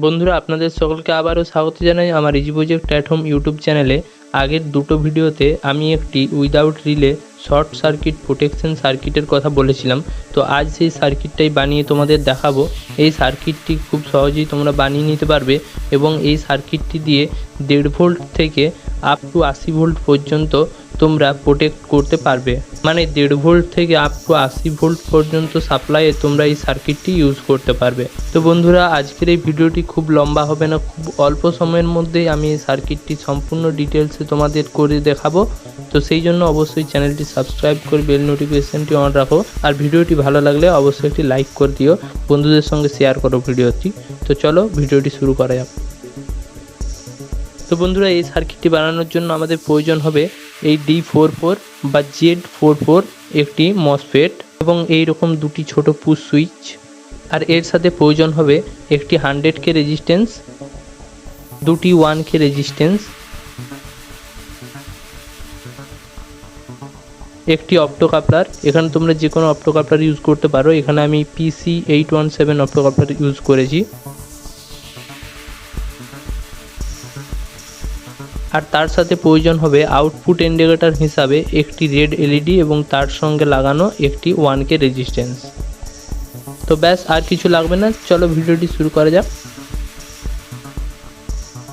বন্ধুরা আপনাদের সকলকে আবারও স্বাগত জানাই আমার easy project at home YouTube চ্যানেলে। আগের দুটো ভিডিওতে আমি একটি without relay short circuit protection সার্কিটের কথা বলেছিলাম। তো আজ সেই সার্কিটটাই বানিয়ে তোমাদের দেখাবো। এই সার্কিটটি খুব সহজেই তোমরা বানিয়ে নিতে পারবে এবং এই সার্কিটটি দিয়ে 1.5 ভোল্ট থেকে আপ টু 80 ভোল্ট পর্যন্ত তোমরা প্রোটেক্ট করতে পারবে। মানে 1.5 ভোল্ট থেকে আপ টু 80 ভোল্ট পর্যন্ত সাপ্লাইয়ে তোমরা এই সার্কিটটি ইউজ করতে পারবে। তো বন্ধুরা আজকের এই ভিডিওটি খুব লম্বা হবে না, খুব অল্প সময়ের মধ্যেই আমি এই সার্কিটটি সম্পূর্ণ ডিটেলসে তোমাদের করে দেখাবো। তো সেই জন্য অবশ্যই চ্যানেলটি সাবস্ক্রাইব করে বেল নোটিফিকেশনটি অন রাখো। আর ভিডিওটি ভালো লাগলে অবশ্যই একটি লাইক করে দিও, বন্ধুদের সঙ্গে শেয়ার করো ভিডিওটি। তো চলো ভিডিওটি শুরু করা যাক। তো বন্ধুরা এই সার্কিটটি বানানোর জন্য আমাদের প্রয়োজন হবে এই D44 বা Z44 একটি মসফেট এবং এই রকম দুটি ছোট পুশ সুইচ। আর এর সাথে প্রয়োজন হবে একটি 100K রেজিস্ট্যান্স, দুটি 1K রেজিস্ট্যান্স, একটি অপ্টো কাপলার। এখানে তোমরা যে কোনো অপ্টো কাপলার ইউজ করতে পারো। এখানে আমি PC817 অপ্টো কাপলার ইউজ করেছি। আর তার সাথে প্রয়োজন হবে আউটপুট ইন্ডিকেটর হিসাবে একটি রেড এলইডি এবং তার সঙ্গে লাগানো একটি 1K রেজিস্ট্যান্স। তো ব্যাস, আর কিছু লাগবে না, চলো ভিডিওটি শুরু করা যাক।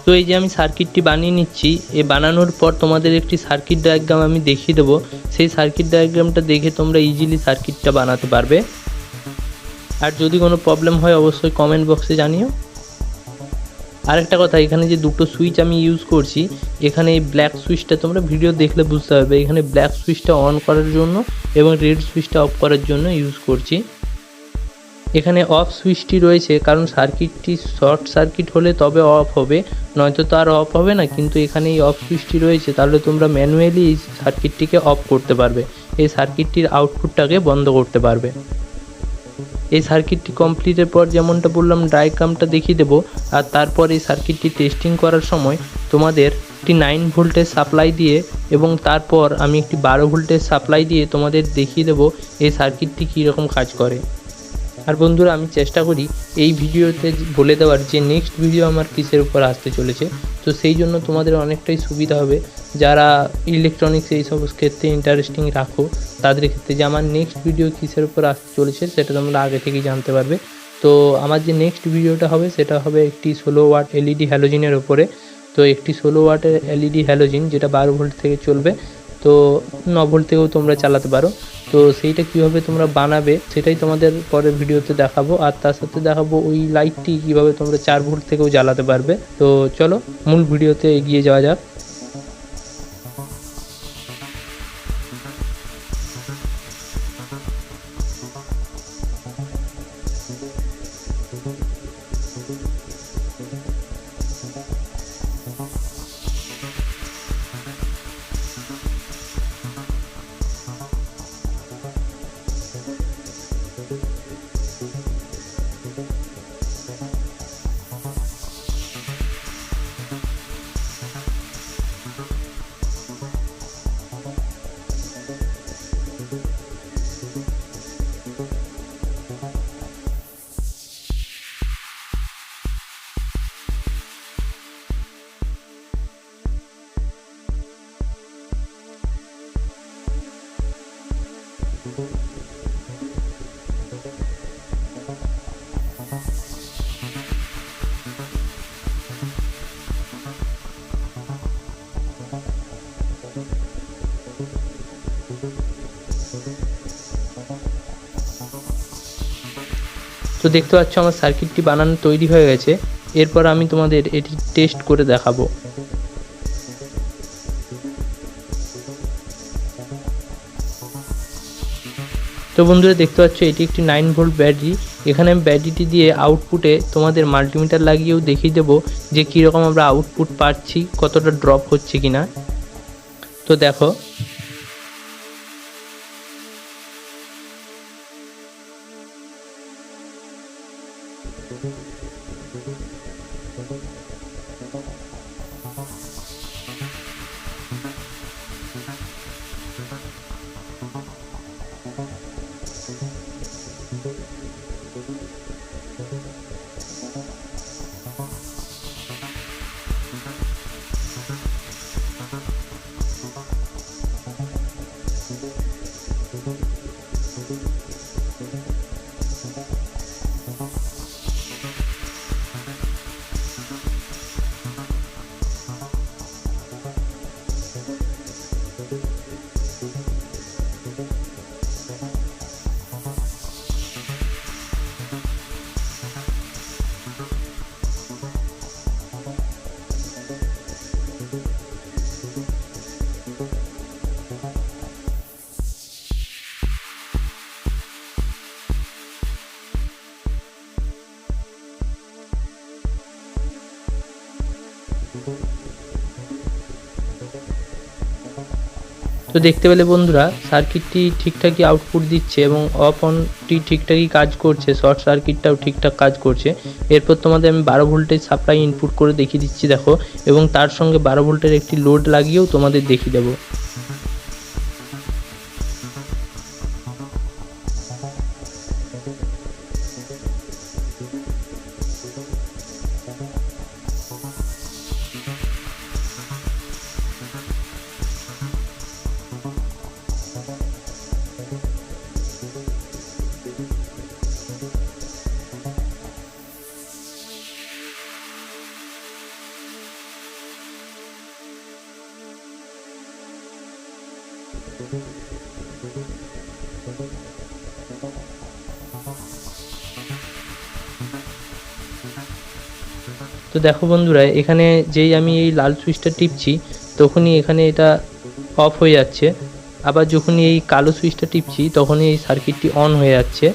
তো এই যে আমি সার্কিটটি বানিয়ে নিচ্ছি, বানানোর পর তোমাদের একটি সার্কিট ডায়াগ্রাম আমি দেখিয়ে দেবো। সেই সার্কিট ডায়াগ্রামটা দেখে তোমরা ইজিলি সার্কিটটা বানাতে পারবে। আর যদি কোনো প্রবলেম হয় অবশ্যই কমেন্ট বক্সে জানিও। আরেকটা কথা, এখানে যে দুটো সুইচ আমি ইউজ করছি, এখানে এই ব্ল্যাক সুইচটা তোমরা ভিডিও দেখলে বুঝতে পারবে। এখানে ব্ল্যাক সুইচটা অন করার জন্য এবং রেড সুইচটা অফ করার জন্য ইউজ করছি। এখানে অফ সুইচটি রয়েছে কারণ সার্কিটটি শর্ট সার্কিট হলে তবে অফ হবে, নয়তো তো আর অফ হবে না। কিন্তু এখানে এই অফ সুইচটি রয়েছে, তাহলে তোমরা ম্যানুয়ালি এই সার্কিটটিকে অফ করতে পারবে, এই সার্কিটটির আউটপুটটাকে বন্ধ করতে পারবে। এই সার্কিটটি কমপ্লিটের পর যেমনটা বললাম ডায়াগ্রামটা দেখিয়ে দেবো। আর তারপর এই সার্কিটটি টেস্টিং করার সময় তোমাদের একটি 9 ভোল্টের সাপ্লাই দিয়ে এবং তারপর আমি একটি 12 ভোল্টের সাপ্লাই দিয়ে তোমাদের দেখিয়ে দেবো এই সার্কিটটি কীরকম কাজ করে। আর বন্ধুরা আমি চেষ্টা করি এই ভিডিওতে বলে দেওয়ার যে নেক্সট ভিডিও আমার কিসের উপর আসতে চলেছে। তো সেই জন্য তোমাদের অনেকটাই সুবিধা হবে যারা ইলেকট্রনিক্স এই সব ক্ষেত্রে ইন্টারেস্টিং রাখো, তাদের ক্ষেত্রে যে আমার নেক্সট ভিডিও কিসের উপর আসতে চলেছে সেটা তোমরা আগে থেকেই জানতে পারবে। তো আমার যে নেক্সট ভিডিওটা হবে সেটা হবে একটি 16 ওয়াট এলইডি হ্যালোজিনের ওপরে। তো একটি 16 ওয়াটের এলইডি হ্যালোজিন যেটা 12 ভোল্ট থেকে চলবে, তো 9 ভোল্ট থেকেও তোমরা চালাতে পারো। তো সেইটা কীভাবে তোমরা বানাবে সেটাই তোমাদের পরের ভিডিওতে দেখাবো। আর তার সাথে দেখাবো ওই লাইটটি কীভাবে তোমরা 4 ভোল্ট থেকেও জ্বালাতে পারবে। তো চলো মূল ভিডিওতে এগিয়ে যাওয়া যাক। তো দেখতে পাচ্ছ আমার সার্কিটটি বানানো তৈরি হয়ে গেছে। এরপর আমি তোমাদের এটি টেস্ট করে দেখাবো। তো বন্ধুরা দেখতে পাচ্ছ এটি একটি 9 ভোল্ট ব্যাটারি। এখানে আমি ব্যাটারিটি দিয়ে আউটপুটে তোমাদের মাল্টিমিটার লাগিয়েও দেখিয়ে দেবো যে কীরকম আমরা আউটপুট পাচ্ছি, কতটা ড্রপ হচ্ছে কিনা। তো দেখো তো দেখতে পেলে বন্ধুরা সার্কিটটি ঠিকঠাকই আউটপুট দিচ্ছে এবং অফ অনটি ঠিকঠাকই কাজ করছে, শর্ট সার্কিটটাও ঠিকঠাক কাজ করছে। এরপর তোমাদের আমি 12 ভোল্টের সাপ্লাই ইনপুট করে দেখিয়ে দিচ্ছি দেখো, এবং তার সঙ্গে 12 ভোল্টের একটি লোড লাগিয়েও তোমাদের দেখিয়ে দেবো। তো দেখো বন্ধুরা, এখানে যেই আমি এই লাল সুইচটা টিপছি তখনই এখানে এটা অফ হয়ে যাচ্ছে, আবার যখনই এই কালো সুইচটা টিপছি তখনই এই সার্কিটটি অন হয়ে যাচ্ছে।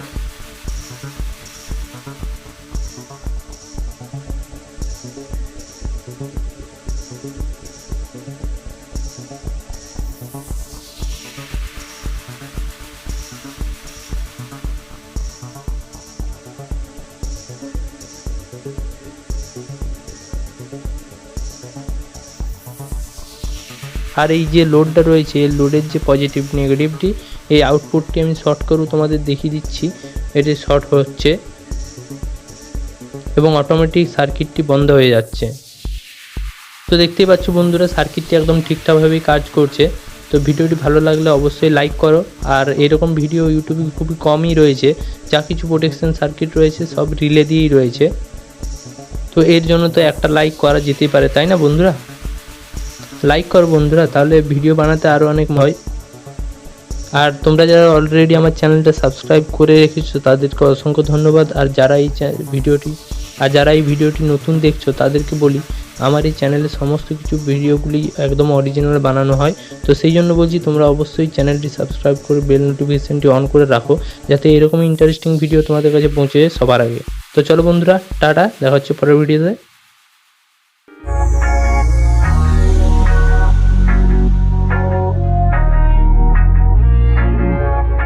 আর এই যে লোডটা রয়েছে, এই লোডের যে পজিটিভ নেগেটিভটি, এই আউটপুটটি আমি শর্ট করেও তোমাদের দেখিয়ে দিচ্ছি। এটি শর্ট হচ্ছে এবং অটোমেটিক সার্কিটটি বন্ধ হয়ে যাচ্ছে। তো দেখতেই পাচ্ছ বন্ধুরা, সার্কিটটি একদম ঠিকঠাকভাবেই কাজ করছে। তো ভিডিওটি ভালো লাগলে অবশ্যই লাইক করো। আর এরকম ভিডিও ইউটিউবে খুবই কমই রয়েছে, যা কিছু প্রোটেকশন সার্কিট রয়েছে সব রিলে দিয়েই রয়েছে। তো এর জন্য তো একটা লাইক করা যেতেই পারে, তাই না বন্ধুরা? লাইক করো বন্ধুরা, তাহলে ভিডিও বানাতে আরও অনেক হয়। আর তোমরা যারা অলরেডি আমার চ্যানেলটা সাবস্ক্রাইব করে রেখেছো তাদেরকে অসংখ্য ধন্যবাদ। আর যারা এই ভিডিওটি নতুন দেখছো তাদেরকে বলি, আমার এই চ্যানেলে সমস্ত কিছু ভিডিওগুলি একদম অরিজিনাল বানানো হয়। তো সেই জন্য বলছি তোমরা অবশ্যই চ্যানেলটি সাবস্ক্রাইব করে বেল নোটিফিকেশনটি অন করে রাখো, যাতে এরকম ইন্টারেস্টিং ভিডিও তোমাদের কাছে পৌঁছে যায় সবার আগে। তো চলো বন্ধুরা, টাটা, দেখা হচ্ছে পরের ভিডিওতে।